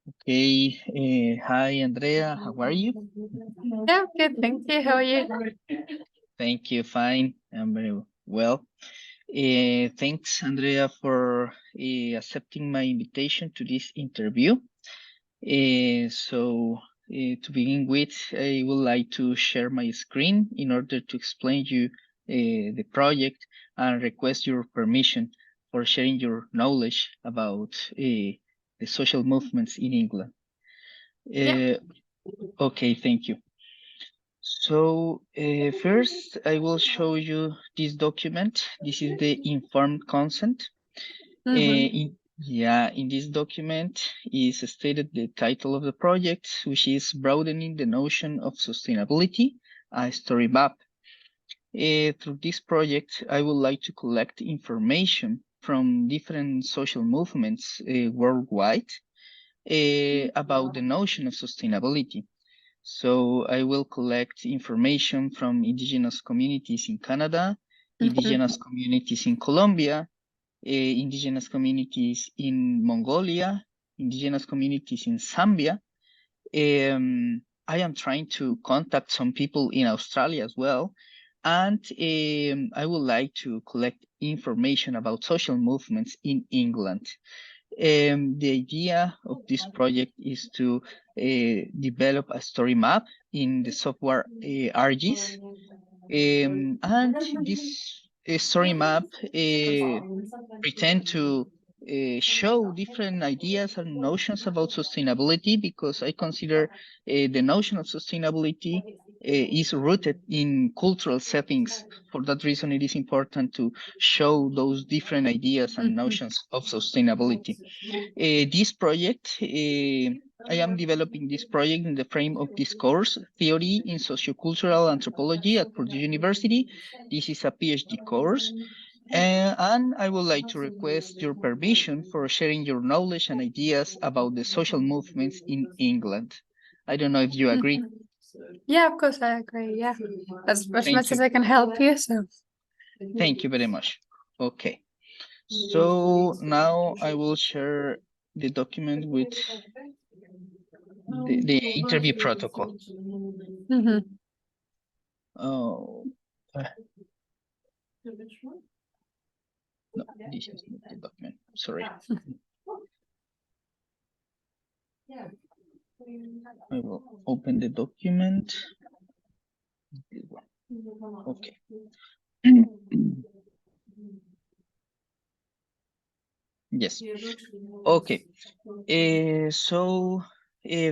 Okay. Hi, Andrea. How are you? Yeah, good. Thank you. How are you? Thank you. Fine. I'm very well. Thanks, Andrea, for accepting my invitation to this interview. To begin with, I would like to share my screen in order to explain you the project and request your permission for sharing your knowledge about the social movements in England. Yeah. Okay, thank you. So first, I will show you this document. This is the informed consent. In this document is stated the title of the project, which is Broadening the Notion of Sustainability, a Story Map. Through this project, I would like to collect information from different social movements worldwide about the notion of sustainability. So I will collect information from indigenous communities in Canada, indigenous communities in Colombia, indigenous communities in Mongolia, indigenous communities in Zambia. I am trying to contact some people in Australia as well. And I would like to collect information about social movements in England. The idea of this project is to develop a story map in the software ArcGIS. And this story map pretend to show different ideas and notions about sustainability, because I consider the notion of sustainability is rooted in cultural settings. For that reason, it is important to show those different ideas and notions of sustainability. This project, I am developing this project in the frame of this course, Theory in Sociocultural Anthropology at Purdue University. This is a PhD course. And I would like to request your permission for sharing your knowledge and ideas about the social movements in England. I don't know if you agree. Yeah, of course I agree. Yeah, as Thank much as you. I can help you. So. Thank you very much. Okay. So now I will share the document with the interview protocol. Oh, no, this is not the document. Sorry. I will open the document. Okay. Yes. Okay.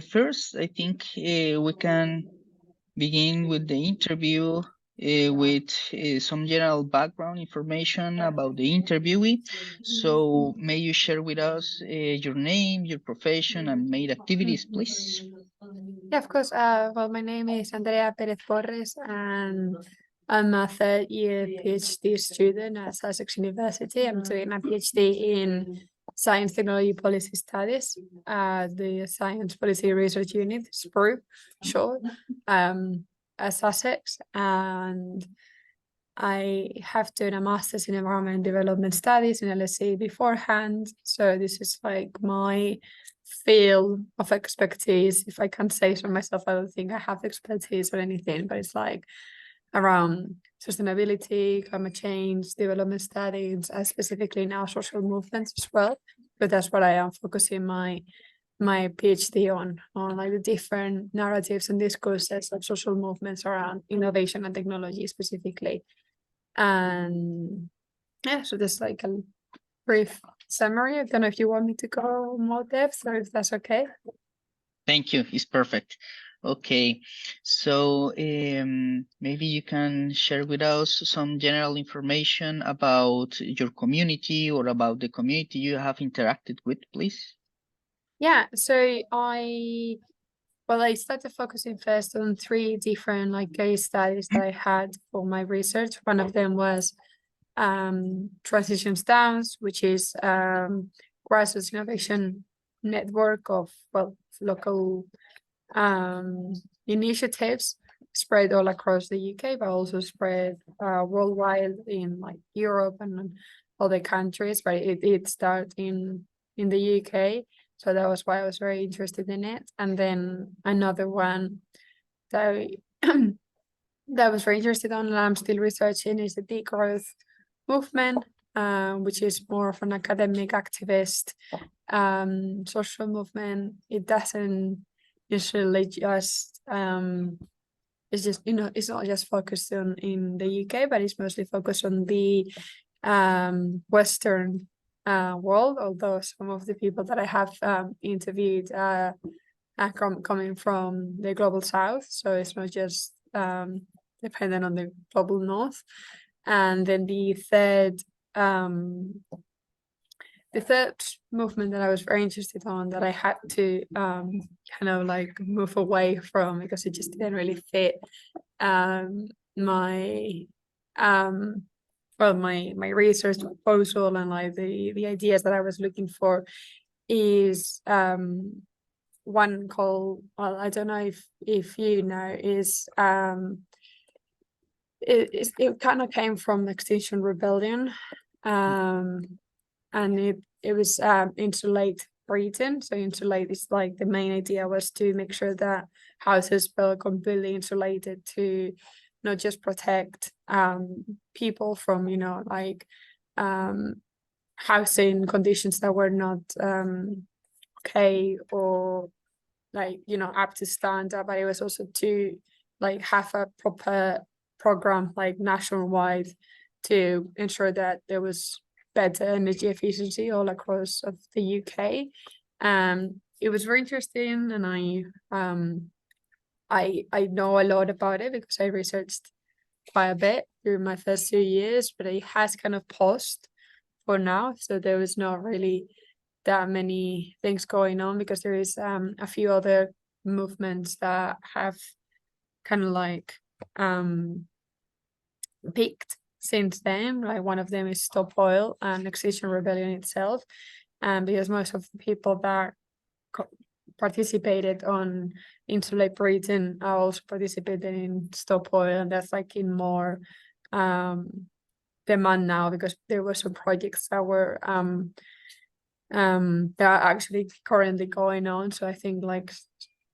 First, I think we can begin with the interview with some general background information about the interviewee. So may you share with us your name, your profession, and main activities, please? Yeah, of course. Well, my name is Andrea Pérez Porres, and I'm a third year PhD student at Sussex University. I'm doing a PhD in Science Technology Policy Studies at the Science Policy Research Unit, SPRU, short, at Sussex. And I have done a master's in environment development studies in LSE beforehand. So this is like my field of expertise. If I can't say so myself, I don't think I have expertise or anything, but it's like around sustainability, climate change, development studies, specifically now social movements as well. But that's what I am focusing my PhD on like the different narratives and discourses of social movements around innovation and technology specifically. And yeah, so that's like a brief summary. I don't know if you want me to go more depth or if that's okay. Thank you. It's perfect. Okay, so maybe you can share with us some general information about your community or about the community you have interacted with, please. Yeah, so I started focusing first on three different like case studies that I had for my research. One of them was Transitions Towns, which is grassroots innovation network of local initiatives spread all across the UK, but also spread worldwide in like Europe and other countries. But it started in the UK. So that was why I was very interested in it. And then another one that that I was very interested on and I'm still researching is the degrowth movement, which is more of an academic activist social movement. It doesn't usually just it's just, you know, it's not just focused on in the UK, but it's mostly focused on the Western world, although some of the people that I have interviewed are coming from the global south, so it's not just dependent on the global north. And then the third movement that I was very interested on that I had to kind of like move away from because it just didn't really fit my my research proposal and like the ideas that I was looking for is one called, well, I don't know if you know, is it kind of came from Extinction Rebellion, and it was insulate Britain. So insulate is like the main idea was to make sure that houses were completely insulated to not just protect people from, you know, like housing conditions that were not okay or like, you know, up to standard, but it was also to like have a proper program like nationwide to ensure that there was better energy efficiency all across of the UK. It was very interesting, and I know a lot about it because I researched quite a bit during my first 2 years, but it has kind of paused for now. So there was not really that many things going on because there is a few other movements that have kind of like peaked since then. Like one of them is Stop Oil and Extinction Rebellion itself, because most of the people that participated on Insulate Britain are also participating in Stop Oil, and that's like in more demand now because there were some projects that were that are actually currently going on. So I think like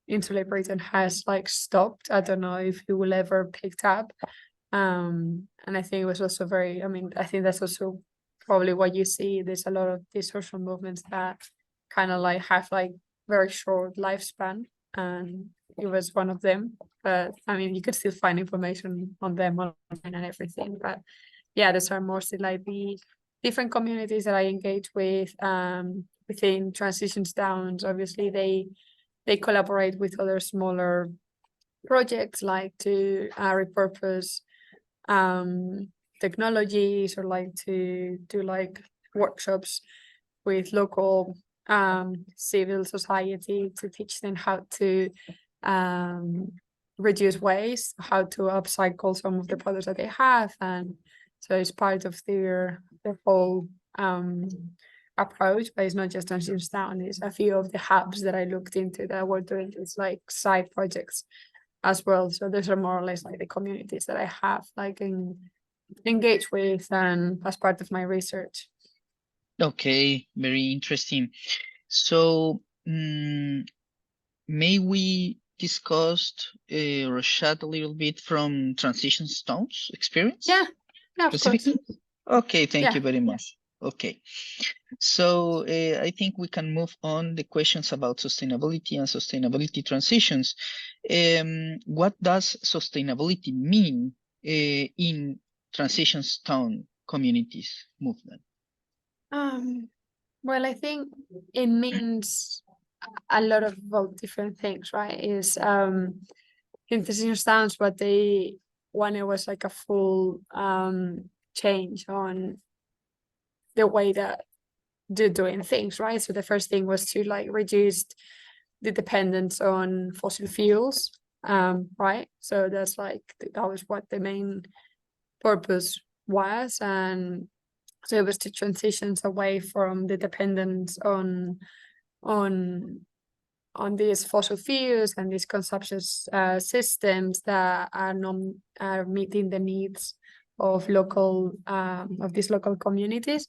Insulate Britain has like stopped. I don't know if it will ever picked up. And I think it was also very, I mean, I think that's also probably what you see. There's a lot of these social movements that kind of like have like very short lifespan, and it was one of them. But I mean, you could still find information on them online and everything. But yeah, those are mostly like the different communities that I engage with within Transitions Downs. Obviously, they collaborate with other smaller projects like to repurpose technologies or like to do like workshops with local civil society to teach them how to reduce waste, how to upcycle some of the products that they have. And so it's part of their whole approach, but it's not just on Jamestown. It's a few of the hubs that I looked into that were doing this like side projects as well. So those are more or less like the communities that I have like engaged with and as part of my research. Okay, very interesting. So, may we discuss or chat a little bit from Transition Stones experience? Yeah, of course. Specifically? Okay, thank you Yeah. very much. Okay, so I think we can move on the questions about sustainability and sustainability transitions. What does sustainability mean in Transitions Town communities movement? Well, I think it means a lot of different things, right? Is in Transition Towns, what they wanted was like a full change on the way that they're doing things, right? So the first thing was to like reduce the dependence on fossil fuels, right? So that's like that was what the main purpose was, and so it was to transition away from the dependence on these fossil fuels and these consumption systems that are not meeting the needs of local of these local communities.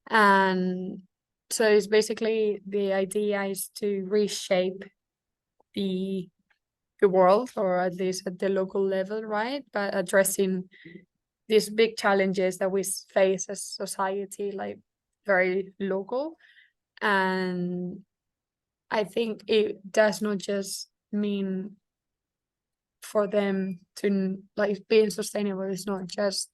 And so it's basically the idea is to reshape the world, or at least at the local level, right? But addressing these big challenges that we face as society, like very local. And I think it does not just mean for them to like being sustainable is not just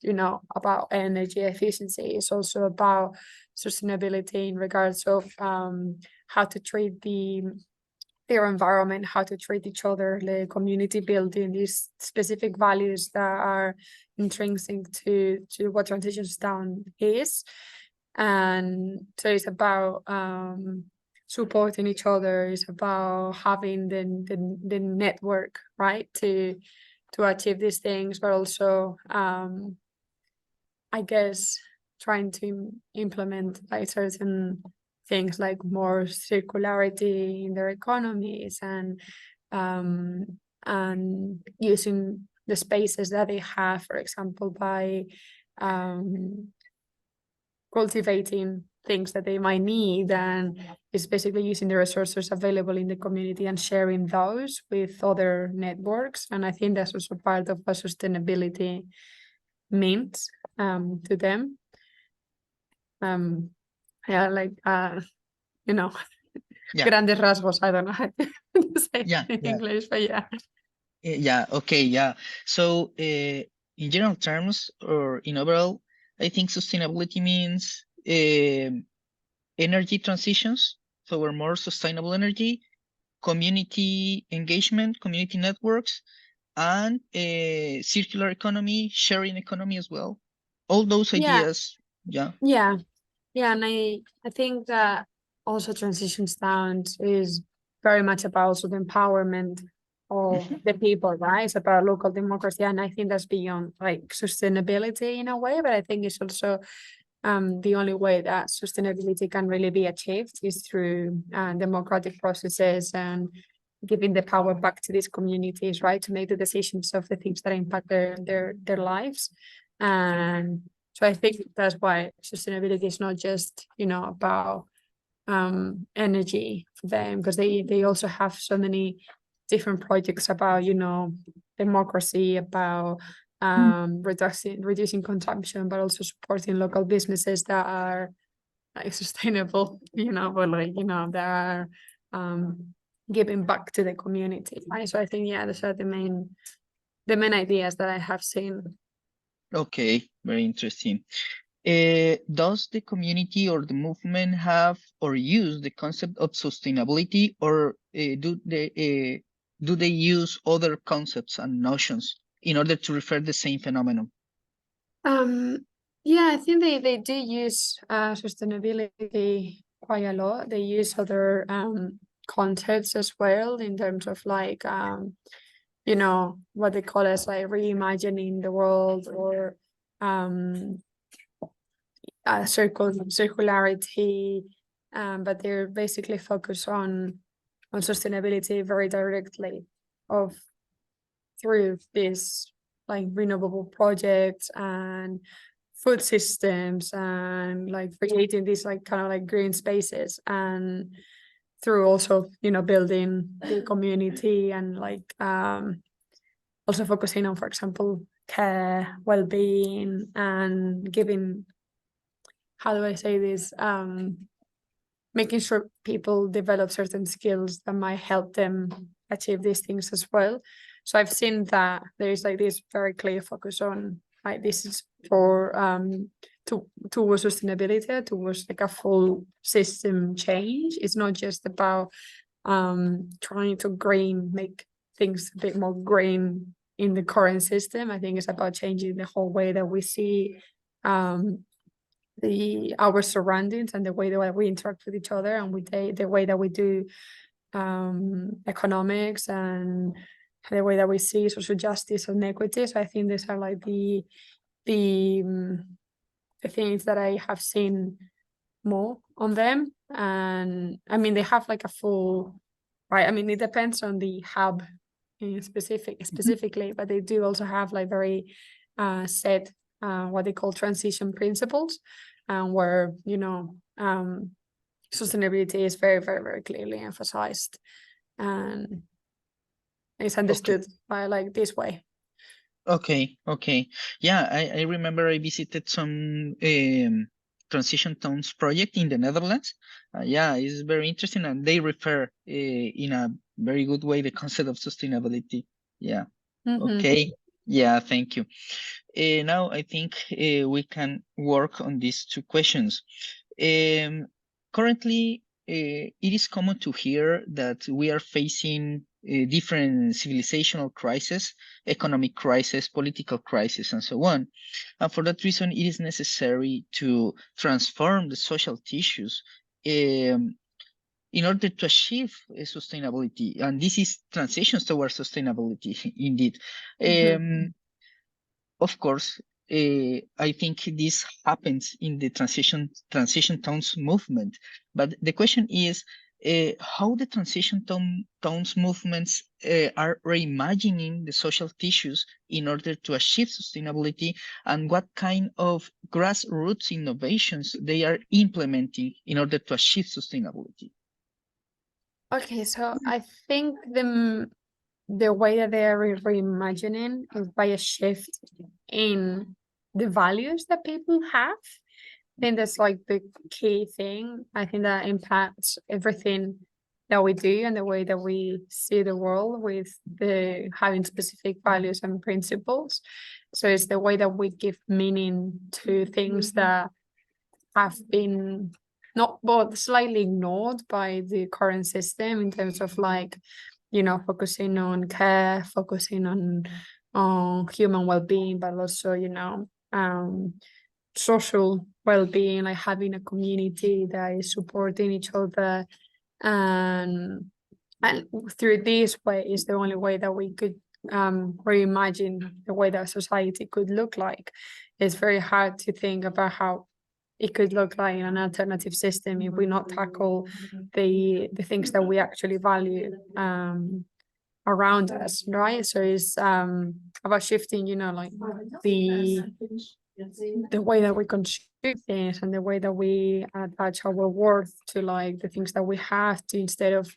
about energy efficiency. It's also about sustainability in regards of how to treat their environment, how to treat each other, the community building, these specific values that are intrinsic to what Transitions Town is. And so it's about supporting each other. It's about having the network, right, to achieve these things, but also I guess trying to implement like certain things like more circularity in their economies, and using the spaces that they have, for example, by cultivating things that they might need, and it's basically using the resources available in the community and sharing those with other networks. And I think that's also part of what sustainability means to them. Yeah, like Yeah. grandes rasgos. I don't know how to say Yeah. in Yeah. English, but yeah. Yeah. Okay. Yeah. So, in general terms, or in overall, I think sustainability means energy transitions toward more sustainable energy, community engagement, community networks, and circular economy, sharing economy as well. All those Yeah, ideas. Yeah. yeah, yeah. And I think that also Transitions Sound is very much about also the empowerment of Mhm. the people, right? It's about local democracy. And I think that's beyond like sustainability in a way, but I think it's also the only way that sustainability can really be achieved is through democratic processes and giving the power back to these communities, right, to make the decisions of the things that impact their lives. And so I think that's why sustainability is not just about energy for them, because they also have so many different projects about democracy, about reducing consumption, but also supporting local businesses that are like sustainable, but like that are giving back to the community, right? So I think those are the main ideas that I have seen. Okay, very interesting. Does the community or the movement have or use the concept of sustainability, or do they use other concepts and notions in order to refer the same phenomenon? Um, yeah, I think they do use sustainability quite a lot. They use other concepts as well in terms of like what they call as like reimagining the world, or um circularity, but they're basically focused on sustainability very directly of through this like renewable projects and food systems, and like creating these like kind of like green spaces, and through also building the community, and like also focusing on, for example, care, well-being, and giving, how do I say this, making sure people develop certain skills that might help them achieve these things as well. So I've seen that there is like this very clear focus on like this is for towards sustainability, towards like a full system change. It's not just about trying to make things a bit more green in the current system. I think it's about changing the whole way that we see our surroundings, and the way that we interact with each other, and with the way that we do economics, and the way that we see social justice and equity. So I think these are like the things that I have seen more on them. And I mean, they have like a full, right, I mean, it depends on the hub in Mhm. specifically, but they do also have like very set what they call transition principles, where sustainability is very, very, very clearly emphasized, and it's understood by like this way. Okay. Yeah, I remember I visited some transition towns project in the Netherlands. Yeah, it's very interesting, and they refer in a very good way the concept of sustainability. Yeah. Okay. Yeah, thank you. Now I think we can work on these two questions. Currently, it is common to hear that we are facing different civilizational crises, economic crisis, political crisis, and so on. And for that reason, it is necessary to transform the social tissues in order to achieve sustainability. And this is transitions towards sustainability, indeed. Of course, I think this happens in the transition towns movement. But the question is how the towns movements are reimagining the social tissues in order to achieve sustainability, and what kind of grassroots innovations they are implementing in order to achieve sustainability. Okay, so I think the way that they are reimagining is by a shift in the values that people have. I think that's like the key thing. I think that impacts everything that we do and the way that we see the world, with the having specific values and principles. So it's the way that we give meaning to things that have been not, but slightly ignored by the current system, in terms of like, focusing on care, focusing on human well-being, but also, social well-being, like having a community that is supporting each other. And through this way is the only way that we could reimagine the way that society could look like. It's very hard to think about how it could look like in an alternative system if we not tackle the things that we actually value around us, right? So it's about shifting, like the way that we consume things and the way that we attach our worth to like the things that we have, to instead of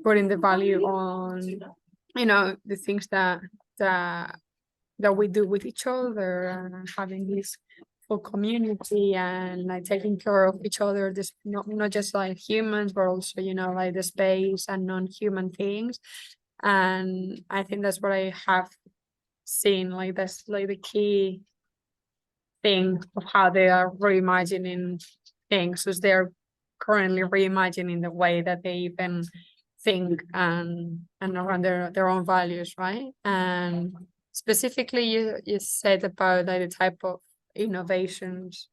putting the value on, the things that we do with each other, and having this full community and like taking care of each other, this not just like humans, but also, like the space and non-human things. And I think that's what I have seen, like that's like the key thing of how they are reimagining things, because they're currently reimagining the way that they even think and around their own values, right? And specifically, you said about like the type of innovations,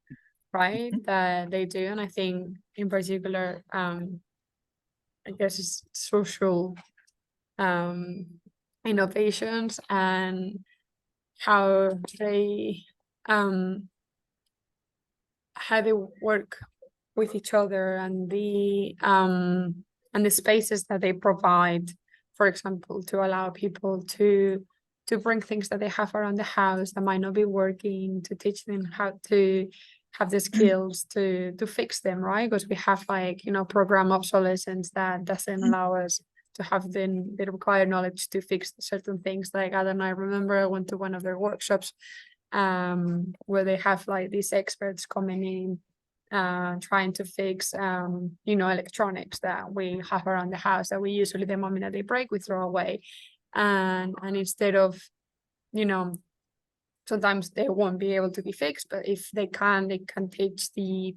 right, that they do. And I think in particular, I guess it's social innovations, and how they work with each other, and the spaces that they provide, for example, to allow people to bring things that they have around the house that might not be working, to teach them how to have the skills to fix them, right? Because we have like, program obsolescence that doesn't allow us to have the required knowledge to fix certain things. Like, I don't know, I remember I went to one of their workshops where they have like these experts coming in, trying to fix electronics that we have around the house that we usually, the moment that they break, we throw away. And instead of, sometimes they won't be able to be fixed, but if they can teach the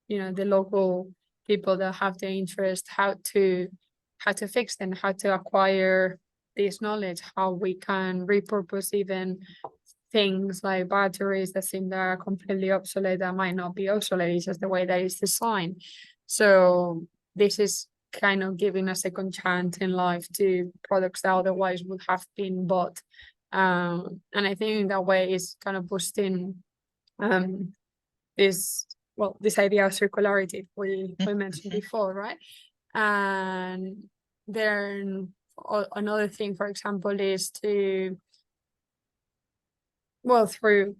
local people that have the interest how to fix them, how to acquire this knowledge, how we can repurpose even things like batteries that seem that are completely obsolete, that might not be obsolete, it's just the way that it's designed. So this is kind of giving a second chance in life to products that otherwise would have been bought. And I think in that way is kind of boosting this idea of circularity we mentioned before, right? And then another thing, for example, is to, through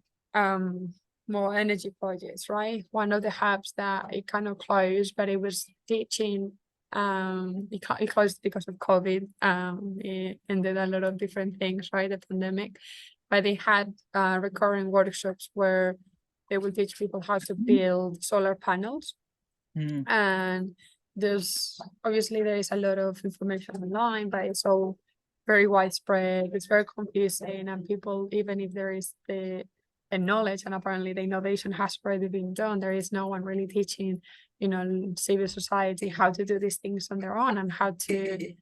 more energy projects, right? One of the hubs that it kind of closed, but it was teaching. It closed because of COVID. It ended a lot of different things, right? The pandemic, but they had recurring workshops where they will teach people how to build solar panels. Mm. And there's obviously there is a lot of information online, but it's all very widespread. It's very confusing, and people, even if there is the knowledge and apparently the innovation has already been done, there is no one really teaching, civil society how to do these things on their own and how to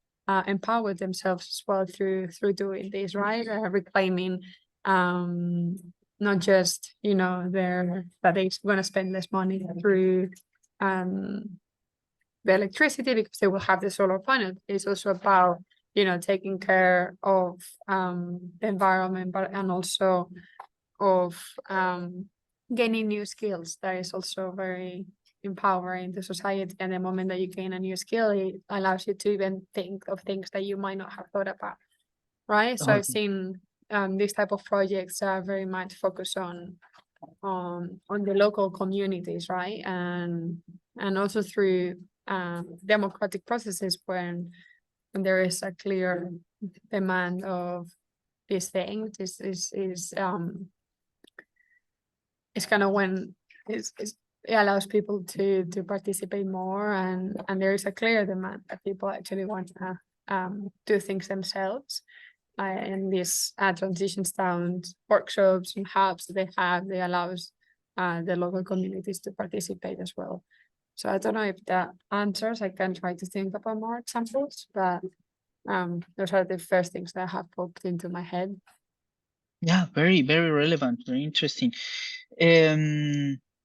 empower themselves as well through doing this, right? Reclaiming not just their that they're going to spend less money through um the electricity because they will have the solar panel. It's also about taking care of the environment, but and also of gaining new skills. That is also very empowering to society. And the moment that you gain a new skill, it allows you to even think of things that you might not have thought about, right? So I've Okay. seen these type of projects are very much focused on the local communities, right? And also through democratic processes when there is a clear demand of these things is kind of when it allows people to participate more, and there is a clear demand that people actually want to do things themselves. And these transitions towns workshops and hubs that they allows the local communities to participate as well. So I don't know if that answers. I can try to think about more examples, but those are the first things that have popped into my head. Yeah, very, very relevant, very interesting.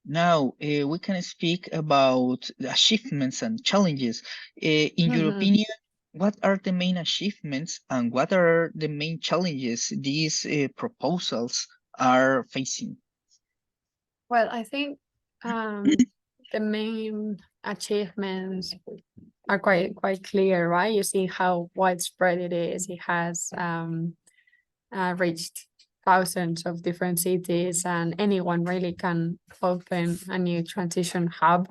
Now we can speak about the achievements and challenges. In your Mhm. opinion, what are the main achievements and what are the main challenges these proposals are facing? Well, I think the main achievements are quite clear, right? You see how widespread it is. It has reached thousands of different cities, and anyone really can open a new transition hub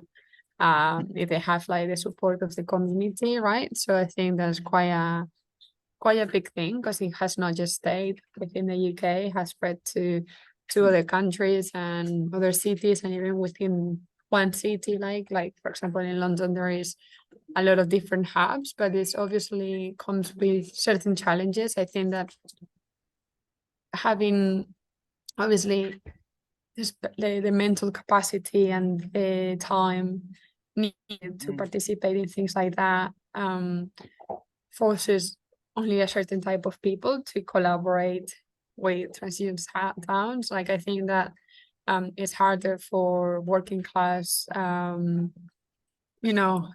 if they have like the support of the community, right? So I think that's quite a big thing because it has not just stayed within the UK, it has spread to other countries and other cities, and even within one city, like for example in London, there is a lot of different hubs, but this obviously comes with certain challenges. I think that having obviously the mental capacity and the time needed to Mm. participate in things like that forces only a certain type of people to collaborate with transition towns. Like I think that it's harder for working class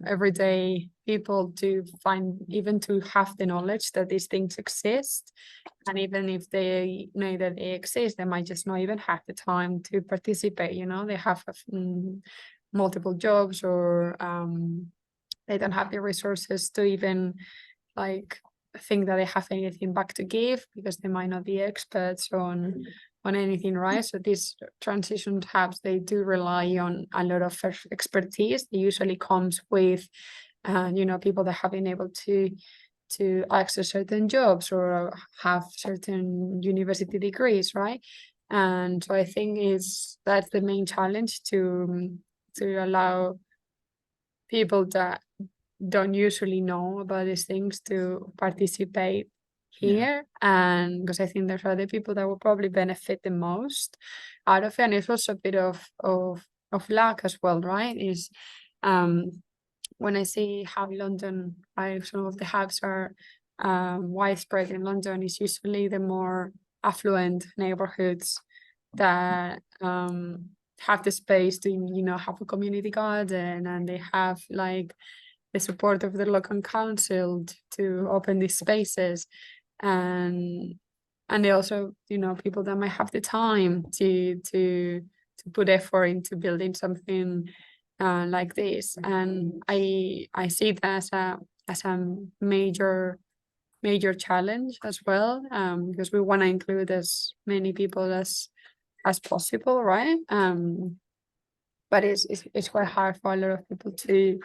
everyday people to find, even to have the knowledge that these things exist. And even if they know that they exist, they might just not even have the time to participate. They have multiple jobs, or they don't have the resources to even like think that they have anything back to give because they might not be experts on anything, right? So these transition hubs, they do rely on a lot of expertise. It usually comes with people that have been able to access certain jobs or have certain university degrees, right? And so I think that's the main challenge to allow people that don't usually know about these things to participate Yeah. here. And because I think there's other people that will probably benefit the most out of it. And it's also a bit of luck as well, right? Is um when I see how London, right, some of the hubs are widespread in London, it's usually the more affluent neighborhoods that have the space to have a community garden, and they have like the support of the local council to open these spaces, and they also people that might have the time to put effort into building something like this. And I see it as a major challenge as well, because we want to include as many people as possible, right? But it's quite hard for a lot of people to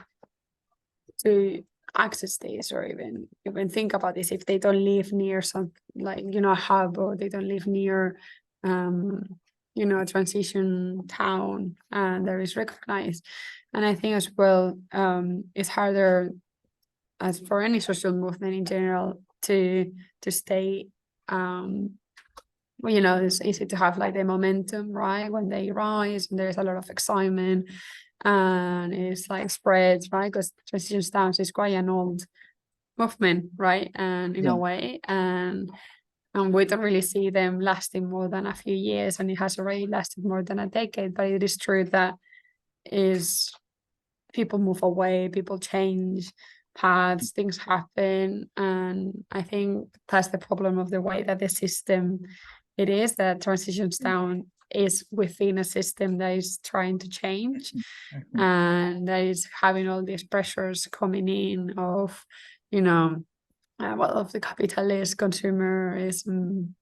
access this, or even think about this if they don't live near some, like, a hub, or they don't live near a transition town and that is recognized. And I think as well, it's harder, as for any social movement in general, to stay, it's easy to have like the momentum, right, when they rise and there's a lot of excitement and it's like spreads, right, because transition stance is quite an old movement, right, and in a way, and we don't really see them lasting more than a few years, and it has already lasted more than a decade. But it is true that is people move away, people change paths, things happen, and I think that's the problem of the way that the system it is, that transitions down is within a system that is trying to change, and that is having all these pressures coming in of, of the capitalist consumerism,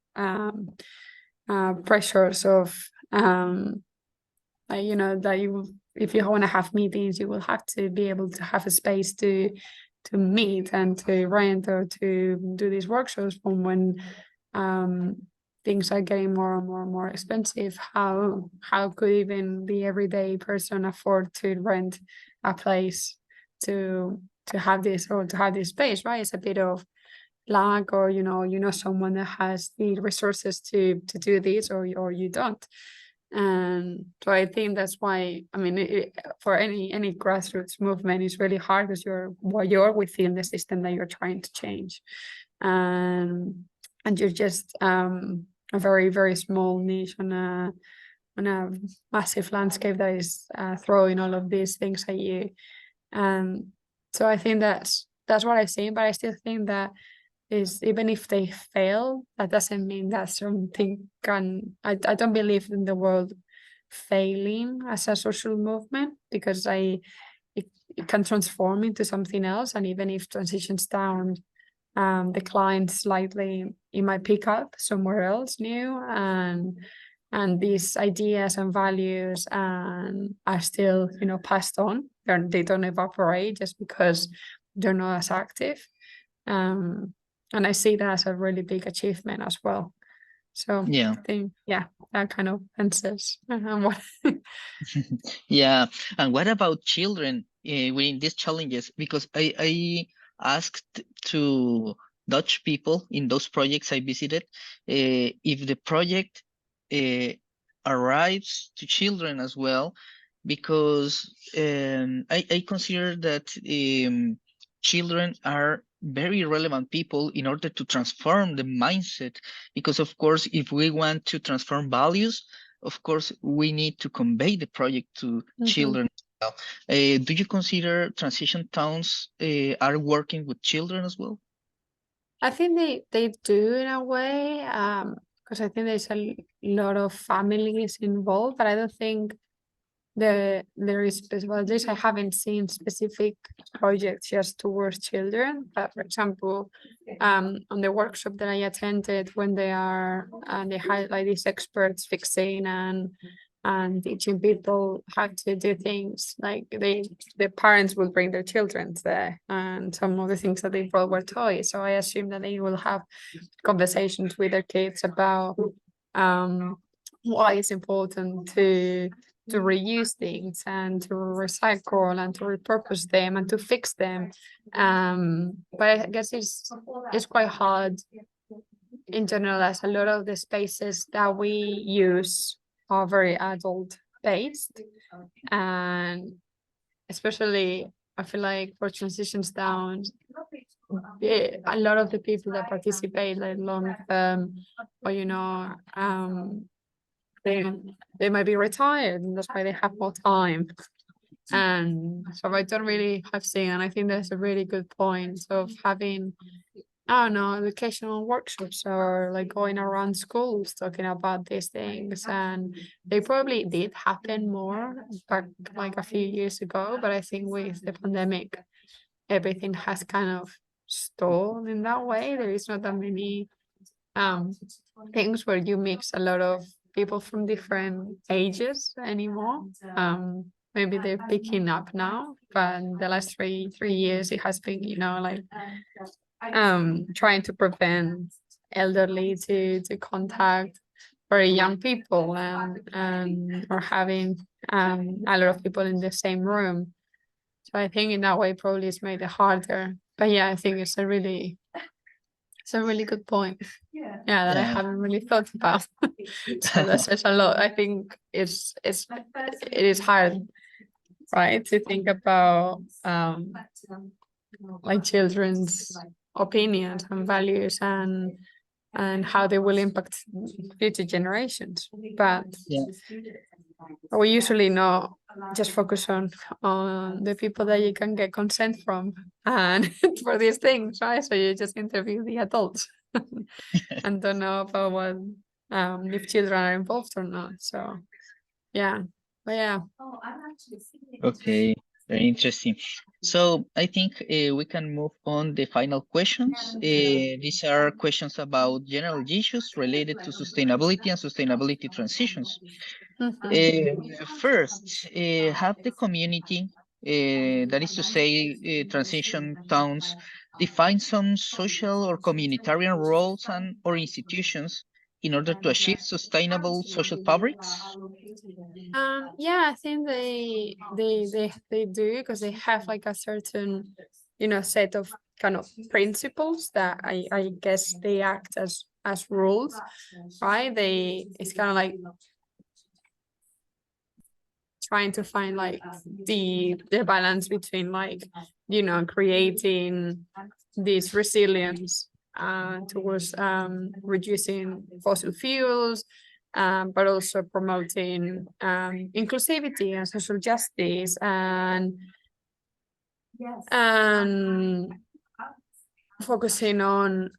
pressures of, that if you want to have meetings, you will have to be able to have a space to meet and to rent or to do these workshops. From when things are getting more and more and more expensive, how could even the everyday person afford to rent a place to have this, or to have this space, right? It's a bit of lack, or someone that has the resources to do this, or you don't. And so I think that's why, I mean, for any grassroots movement, it's really hard because you're within the system that you're trying to change, and you're just a very, very small niche on a massive landscape that is throwing all of these things at you. So I think that's what I've seen, but I still think that is, even if they fail, that doesn't mean that something can. I don't believe in the world failing as a social movement, because it can transform into something else, and even if transitions down, decline slightly, it might pick up somewhere else new, and these ideas and values are still passed on. They don't evaporate just because they're not as active. And I see that as a really big achievement as well. So I think, that kind of answers what. Yeah, and what about children within these challenges? Because I asked to Dutch people in those projects I visited if the project arrives to children as well, because I consider that children are very relevant people in order to transform the mindset. Because of course, if we want to transform values, of course, we need to convey the project to children. Do you consider transition towns are working with children as well? I think they do in a way, because I think there's a lot of families involved, but I don't think there is specific, at least I haven't seen specific projects just towards children. But for example, on the workshop that I attended, when they had like these experts fixing and teaching people how to do things, like the parents will bring their children there, and some of the things that they brought were toys. So I assume that they will have conversations with their kids about why it's important to reuse things and to recycle and to repurpose them and to fix them. But I guess it's quite hard in general, as a lot of the spaces that we use are very adult based, and especially I feel like for transitions down, a lot of the people that participate, like long term, or they might be retired, and that's why they have more time. And so I don't really have seen, and I think that's a really good point of having, I don't know, educational workshops, or like going around schools talking about these things. And they probably did happen more back like a few years ago, but I think with the pandemic, everything has kind of stalled in that way. There is not that many things where you mix a lot of people from different ages anymore. Maybe they're picking up now, but in the last 3 years it has been, like trying to prevent elderly to contact very young people, and or having a lot of people in the same room. So I think in that way probably it's made it harder. But yeah, I think it's a really good point. Yeah, that I Yeah. haven't really thought about. So that says a lot. I think it is hard, right, to think about like children's opinions and values and how they will impact future generations. But Yeah. we usually not just focus on the people that you can get consent from and for these things, right? So you just interview the adults and don't know about what if children are involved or not. So yeah. But yeah. Okay, very interesting. So I think we can move on the final questions. These are questions about general issues related to sustainability and sustainability transitions. First, have the community, that is to say, transition towns, define some social or communitarian roles and or institutions in order to achieve sustainable social fabrics? Yeah, I think they do, because they have like a certain, set of kind of principles that I guess they act as rules, right? It's kind of like trying to find like the balance between like, creating this resilience towards reducing fossil fuels, but also promoting inclusivity and social justice and focusing on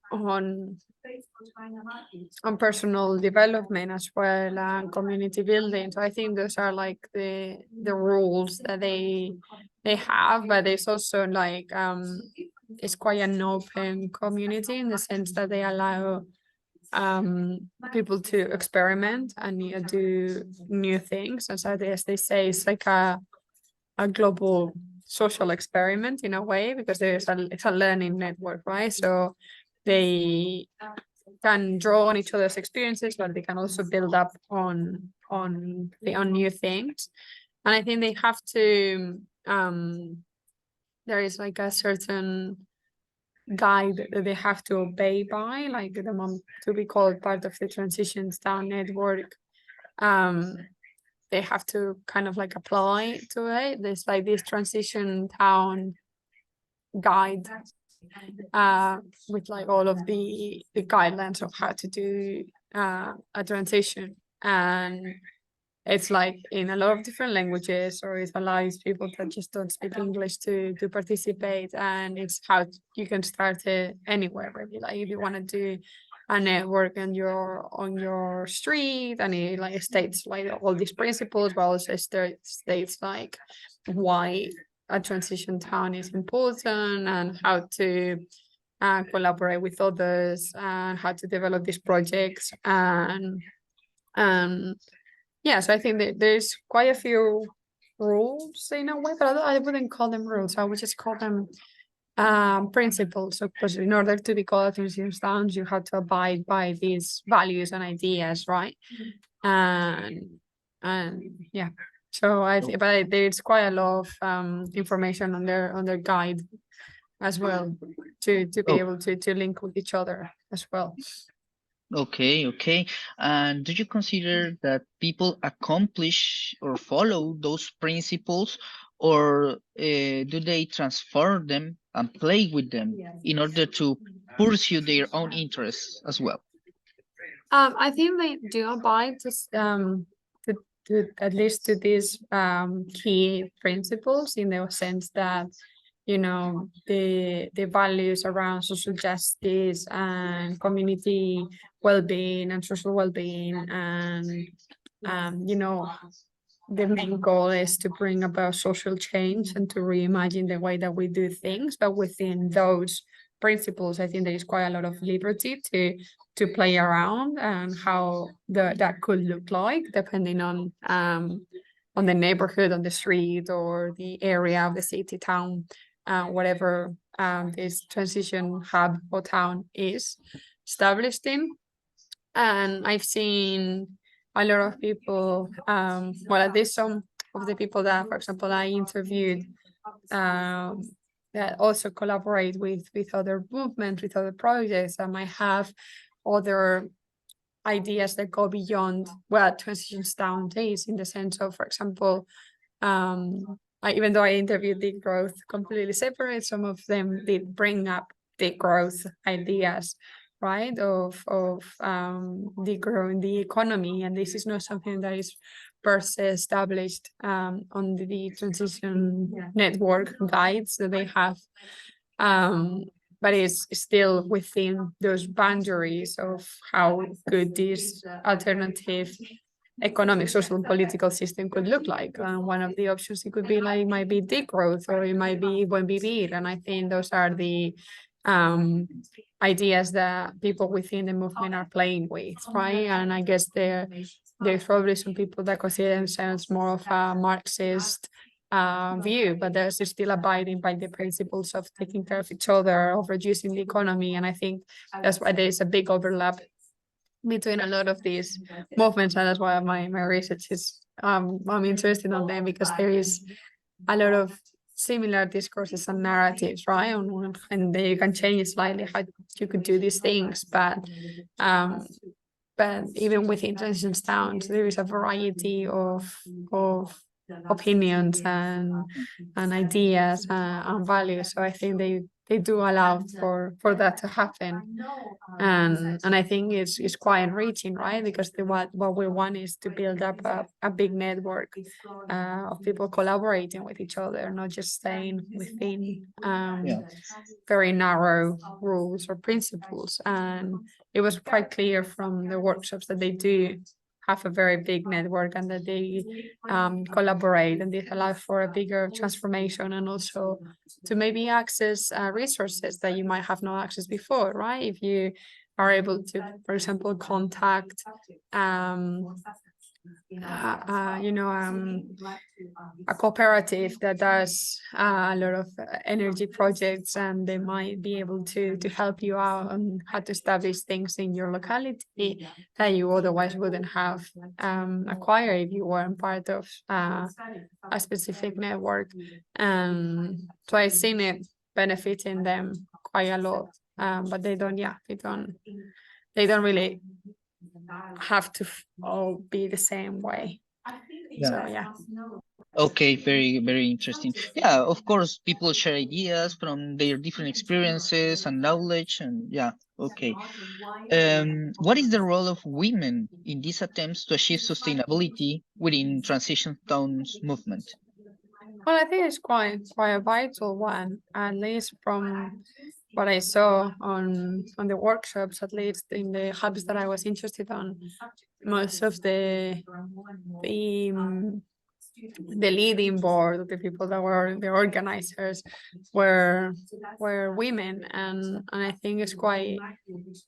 personal development as well and community building. So I think those are like the rules that they have, but it's also like it's quite an open community in the sense that they allow people to experiment and do new things. And so as they say, it's like a global social experiment in a way, because it's a learning network, right? So they can draw on each other's experiences, but they can also build up on new things. And I think they have to there is like a certain guide that they have to obey by, like the moment to be called part of the Transitions Town network. They have to kind of like apply to it. There's like this transition town guide with like all of the guidelines of how to do a transition, and it's like in a lot of different languages, or it allows people that just don't speak English to participate, and it's how you can start it anywhere really. Like if you want to do a network on your street, and it like states like all these principles, but also states like why a transition town is important and how to collaborate with others and how to develop these projects. And yeah, so I think that there's quite a few rules in a way, but I wouldn't call them rules. I would just call them principles. So, because in order to be called a transition town, you have to abide by these values and ideas, right? And yeah, so I think, but there's quite a lot of information on their guide as well to be Oh, able to link with each other as well. okay, okay. And do you consider that people accomplish or follow those principles, or do they transform them and play with them in order to pursue their own interests as well? I think they do abide to at least to these key principles, in the sense that the values around social justice and community well-being and social well-being, and the main goal is to bring about social change and to reimagine the way that we do things, but within those principles, I think there is quite a lot of liberty to play around and how that could look like, depending on the neighborhood, on the street, or the area of the city, town, whatever this transition hub or town is established in. And I've seen a lot of people, well, at least some of the people that, for example, I interviewed, that also collaborate with other movements, with other projects, that might have other ideas that go beyond what Transitions Town is, in the sense of, for example, even though I interviewed the growth completely separate, some of them did bring up the growth ideas, right, of the growing the economy, and this is not something that is per se established on the transition network guides that they have, but it's still within those boundaries of how good this alternative economic, social, and political system could look like. One of the options, it could be like, might be degrowth, or it might be buen vivir, and I think those are the ideas that people within the movement are playing with, right? And I guess there's probably some people that consider themselves more of a Marxist view, but they're still abiding by the principles of taking care of each other, of reducing the economy. And I think that's why there is a big overlap between a lot of these movements, and that's why my research is I'm interested on them, because there is a lot of similar discourses and narratives, right? And then you can change slightly how you could do these things, but even within transition towns, there is a variety of opinions and ideas and values. So I think they do allow for that to happen, and I think it's quite enriching, right? Because what we want is to build up a big network of people collaborating with each other, not just staying within very narrow rules or principles. And it was quite clear from the workshops that they do have a very big network, and that they collaborate, and this allows for a bigger transformation, and also to maybe access resources that you might have no access before, right? If you are able to, for example, contact a cooperative that does a lot of energy projects, and they might be able to help you out on how to establish things in your locality that you otherwise wouldn't have acquired if you weren't part of a specific network. So I've seen it benefiting them quite a lot, but they don't really have to all be the same way. So yeah. Okay, very, very interesting. Yeah, of course, people share ideas from their different experiences and knowledge, and yeah, okay. What is the role of women in these attempts to achieve sustainability within Transition Towns movement? Well, I think it's quite a vital one, at least from what I saw on the workshops, at least in the hubs that I was interested on. Most of the leading board, the people that were the organizers, were women, and I think it's quite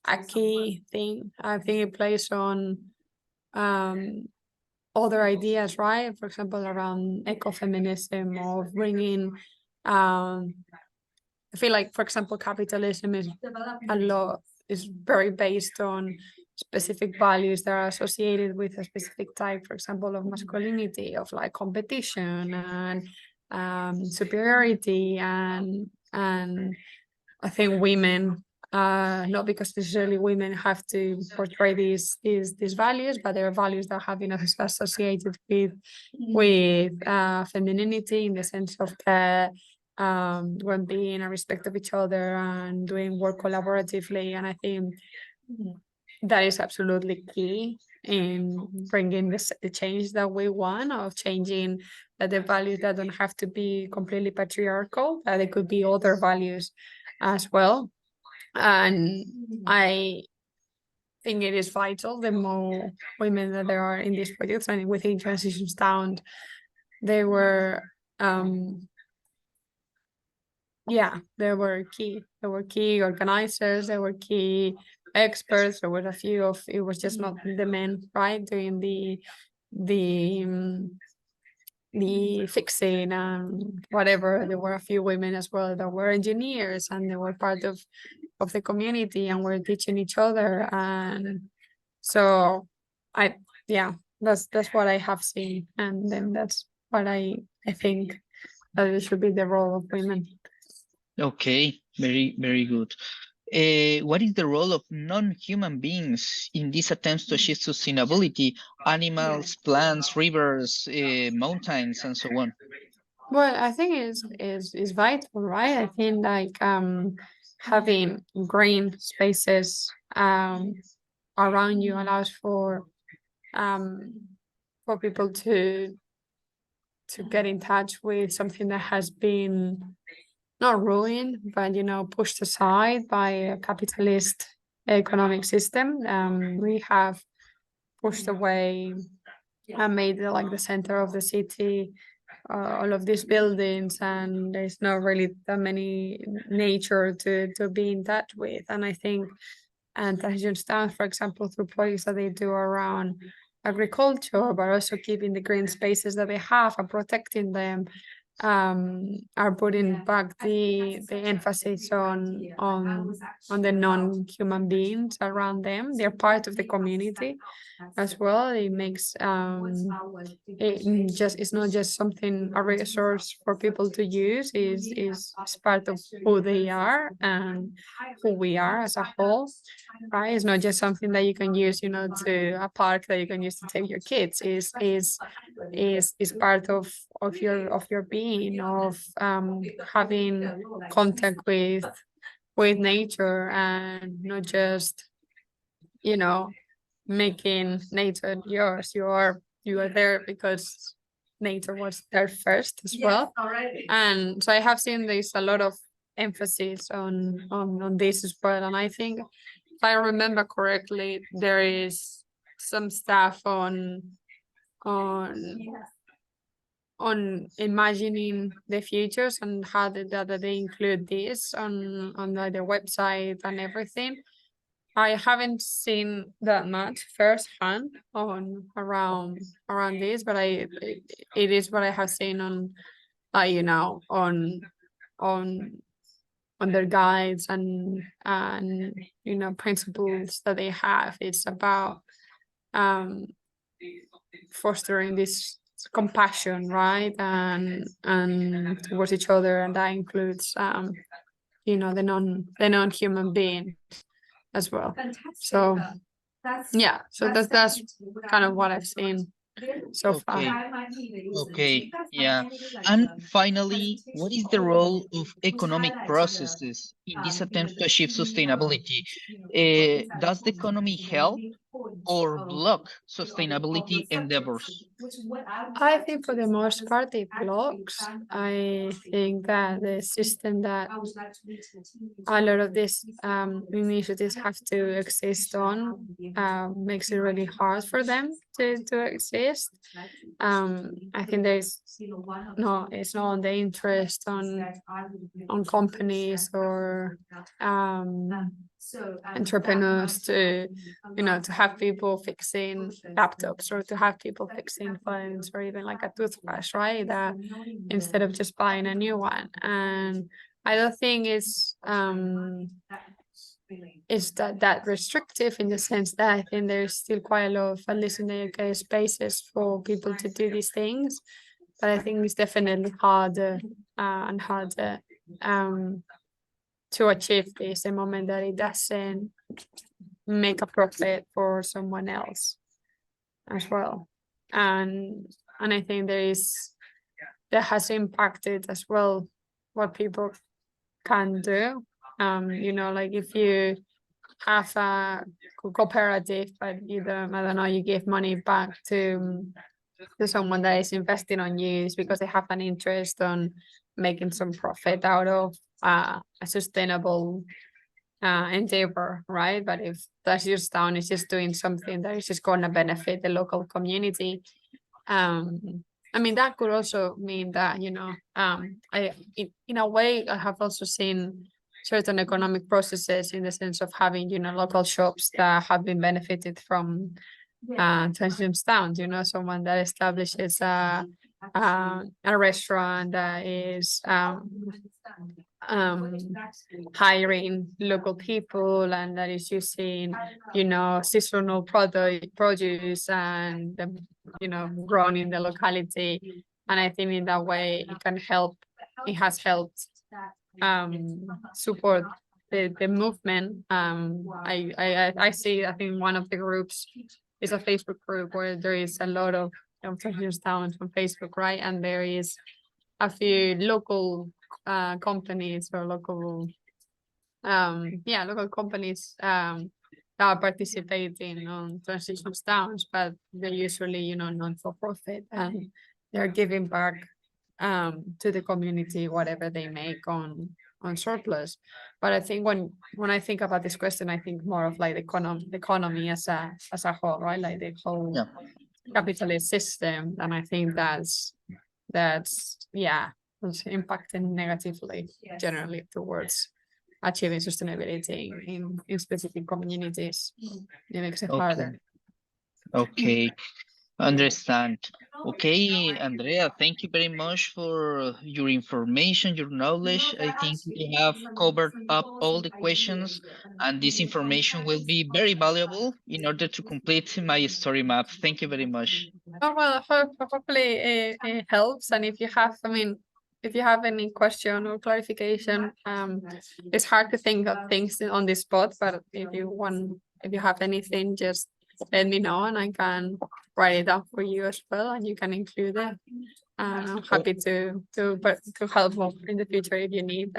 a key thing. I think it plays on other ideas, right? For example, around ecofeminism, or bringing I feel like, for example, capitalism is very based on specific values that are associated with a specific type, for example, of masculinity, of like competition and superiority, and I think women, not because necessarily women have to portray these values, but there are values that have been associated with femininity, in the sense of care, well-being and respect of each other, and doing work collaboratively. And I think that is absolutely key in bringing the change that we want, of changing that the values that don't have to be completely patriarchal, that there could be other values as well. And I think it is vital, the more women that there are in these projects. And within Transitions Town, they were yeah, they were key. They were key organizers. They were key experts. There were a few of it was just not the men, right, doing the the fixing and whatever. There were a few women as well that were engineers and they were part of the community and were teaching each other. And so I yeah, that's what I have seen. And then that's what I think that it should be the role of women. Okay, very good. What is the role of non-human beings in these attempts to achieve sustainability? Animals, plants, rivers, mountains, and so on. Well, I think is vital, right? I think like having green spaces around you allows um for people to get in touch with something that has been not ruined, but pushed aside by a capitalist economic system. We have pushed away and made it like the center of the city, all of these buildings, and there's not really that many nature to be in touch with. And I think and Tajikistan, for example, through projects that they do around agriculture, but also keeping the green spaces that they have and protecting them, are putting back the emphasis on the non-human beings around them. They're part of the community as well. It makes it's not just something a resource for people to use. Is part of who they are and who we are as a whole, right? It's not just something that you can use, to a park that you can use to take your kids. Is part of your being, of having contact with nature, and not just you know making nature yours. You are there because nature was there first as well. And so I have seen there's a lot of emphasis on this as well. And I think if I remember correctly, there is some stuff on on imagining the futures and how that they include this on their website and everything. I haven't seen that much firsthand on around this, but it is what I have seen on on on their guides and principles that they have. It's about um fostering this compassion, right? And towards each other, and that includes the non-human being as well. So yeah, so that's kind of what I've seen so far. Okay, okay, yeah. And finally, what is the role of economic processes in these attempts to achieve sustainability? Does the economy help or block sustainability endeavors? I think for the most part it blocks. I think that the system that a lot of these initiatives have to exist on makes it really hard for them to exist. I think it's not on the interest on companies or entrepreneurs to have people fixing laptops or to have people fixing phones or even like a toothbrush, right? That instead of just buying a new one. And I don't think it's that restrictive in the sense that I think there's still quite a lot of, at least in the UK, spaces for people to do these things. But I think it's definitely harder and harder to achieve this the moment that it doesn't make a profit for someone else as well. And I think that has impacted as well what people can do. Like if you have a cooperative, but I don't know, you give money back to someone that is investing on you, is because they have an interest on making some profit out of a sustainable endeavor, right? But if that's just down, it's just doing something that is just going to benefit the local community. I mean, that could also mean that, in a way, I have also seen certain economic processes in the sense of having, local shops that have been benefited from transition towns, someone that establishes a restaurant that is um hiring local people and that is using seasonal produce and grown in the locality, and I think in that way it has helped support the movement. I see, I think one of the groups is a Facebook group where there is a lot of transition towns on Facebook, right? And there is a few local companies or local companies that are participating on transition towns, but they're usually non-for-profit, and they're giving back to the community whatever they make on surplus. But I think when I think about this question, I think more of like the economy as a whole, right? Like the whole Yeah. capitalist system, and I think that's it's impacting negatively generally towards achieving sustainability in specific communities. It makes it harder. Okay. Understand. Okay, Andrea, thank you very much for your information, your knowledge. I think we have covered up all the questions, and this information will be very valuable in order to complete my story map. Thank you very much. Oh, well, hopefully it helps. And if you have any question or clarification, it's hard to think of things on the spot, but if you have anything, just let me know and I can write it down for you as well, and you can include it. I'm happy to help more in the future if you need,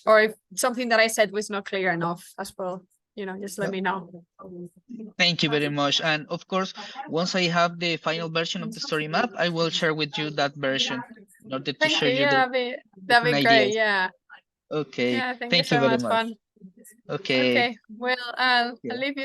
or if something that I said was not clear enough as well. Just let me know. Thank you very much. And of course, once I have the final version of the story map, I will share with you that version in order to Thank share you. you Yeah, the that'd be great. ideas. Yeah. Okay. Yeah, thank you Thank you so very much, much. fun. Okay. Okay, well, I'll Yeah. leave you